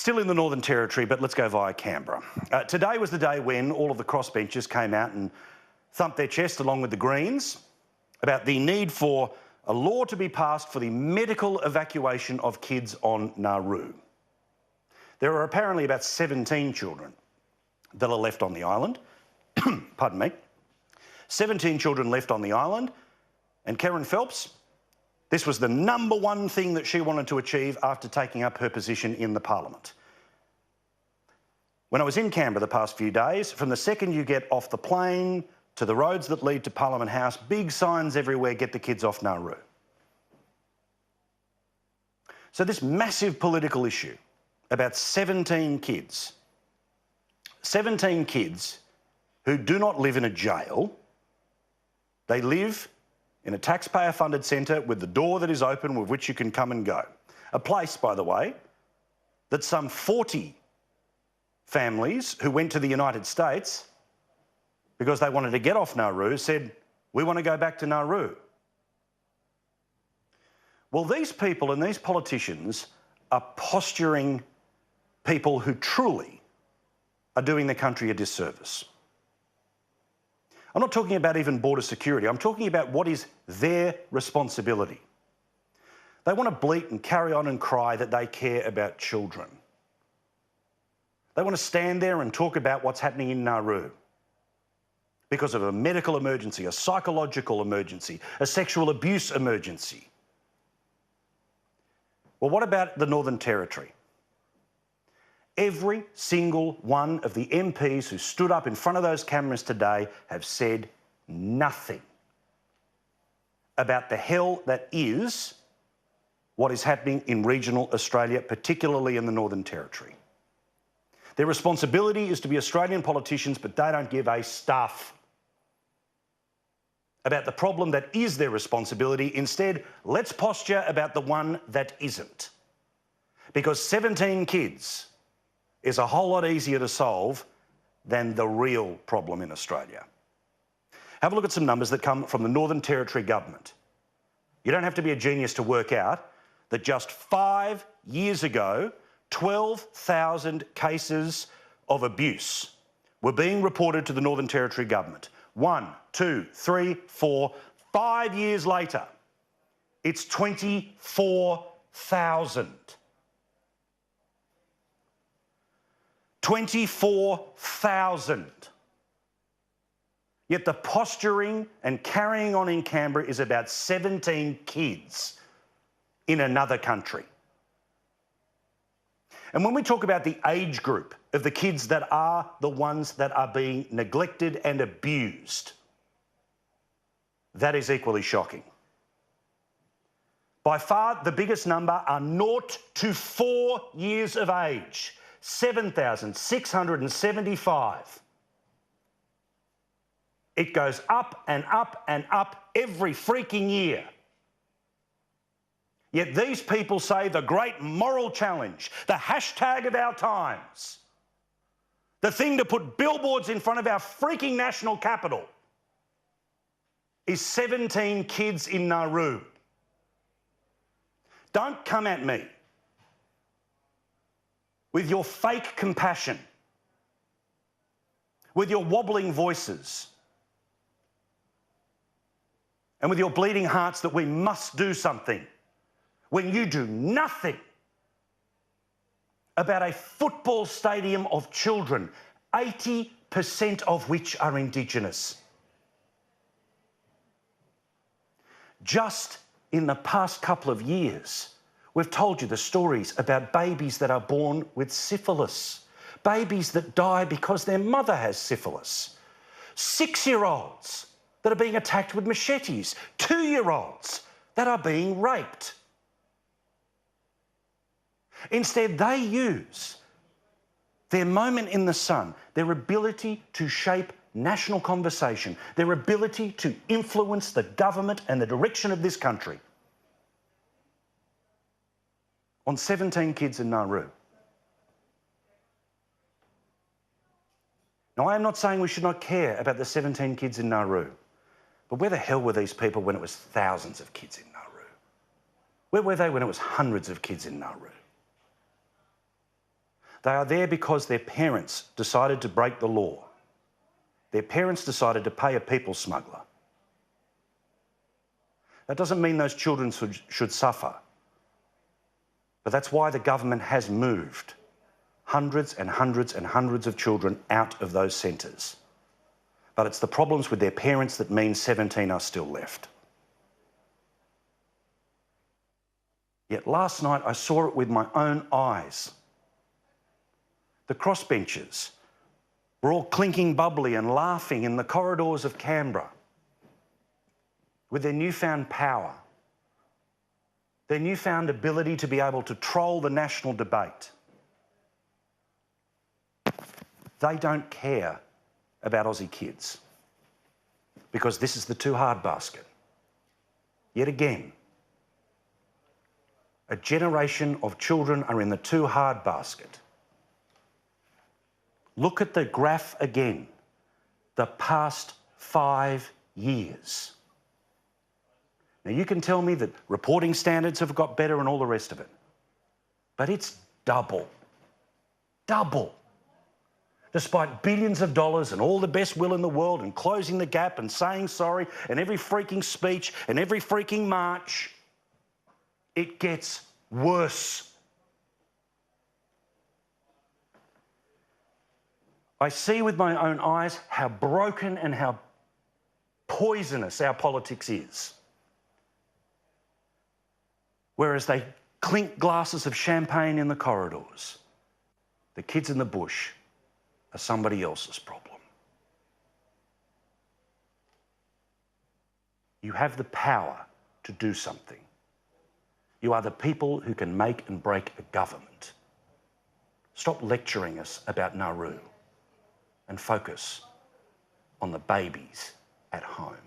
Still in the Northern Territory, but let's go via Canberra. Today was the day when all of the crossbenchers came out and thumped their chest, along with the Greens, about the need for a law to be passed for the medical evacuation of kids on Nauru. There are apparently about 17 children that are left on the island. Pardon me. 17 children left on the island, and Kerryn Phelps, this was the number one thing that she wanted to achieve after taking up her position in the Parliament. When I was in Canberra the past few days, from the second you get off the plane to the roads that lead to Parliament House, big signs everywhere, get the kids off Nauru. So this massive political issue about 17 kids who do not live in a jail, they live in a taxpayer-funded centre with the door that is open with which you can come and go. A place, by the way, that some 40 families who went to the United States because they wanted to get off Nauru said, we want to go back to Nauru. Well, these people and these politicians are posturing people who truly are doing the country a disservice. I'm not talking about even border security. I'm talking about what is their responsibility. They want to bleat and carry on and cry that they care about children. They want to stand there and talk about what's happening in Nauru because of a medical emergency, a psychological emergency, a sexual abuse emergency. Well, what about the Northern Territory? Every single one of the MPs who stood up in front of those cameras today have said nothing about the hell that is what is happening in regional Australia, particularly in the Northern Territory. Their responsibility is to be Australian politicians, but they don't give a stuff about the problem that is their responsibility. Instead, let's posture about the one that isn't. Because 17 kids is a whole lot easier to solve than the real problem in Australia. Have a look at some numbers that come from the Northern Territory government. You don't have to be a genius to work out that just 5 years ago, 12,000 cases of abuse were being reported to the Northern Territory government. 1, 2, 3, 4, 5 years later, it's 24,000. 24,000. Yet the posturing and carrying on in Canberra is about 17 kids in another country. And when we talk about the age group of the kids that are the ones that are being neglected and abused, that is equally shocking. By far the biggest number are 0 to 4 years of age. 7,675. It goes up and up and up every freaking year. Yet these people say the great moral challenge, the hashtag of our times, the thing to put billboards in front of our freaking national capital is 17 kids in Nauru. Don't come at me with your fake compassion, with your wobbling voices, and with your bleeding hearts that we must do something, when you do nothing about a football stadium of children, 80% of which are Indigenous. Just in the past couple of years, we've told you the stories about babies that are born with syphilis, babies that die because their mother has syphilis, 6-year-olds that are being attacked with machetes, 2-year-olds that are being raped. Instead, they use their moment in the sun, their ability to shape national conversation, their ability to influence the government and the direction of this country on 17 kids in Nauru. Now, I am not saying we should not care about the 17 kids in Nauru, but where the hell were these people when it was thousands of kids in Nauru? Where were they when it was hundreds of kids in Nauru? They are there because their parents decided to break the law. Their parents decided to pay a people smuggler. That doesn't mean those children should suffer. But that's why the government has moved hundreds and hundreds and hundreds of children out of those centres. But it's the problems with their parents that mean 17 are still left. Yet last night I saw it with my own eyes. The crossbenchers were all clinking bubbly and laughing in the corridors of Canberra with their newfound power, their newfound ability to be able to troll the national debate. They don't care about Aussie kids because this is the too hard basket. Yet again, a generation of children are in the too hard basket. Look at the graph again, the past 5 years. Now you can tell me that reporting standards have got better and all the rest of it, but it's double. Despite billions of dollars and all the best will in the world and closing the gap and saying sorry and every freaking speech and every freaking march, it gets worse. I see with my own eyes how broken and how poisonous our politics is. Whereas they clink glasses of champagne in the corridors, the kids in the bush are somebody else's problem. You have the power to do something. You are the people who can make and break a government. Stop lecturing us about Nauru and focus on the babies at home.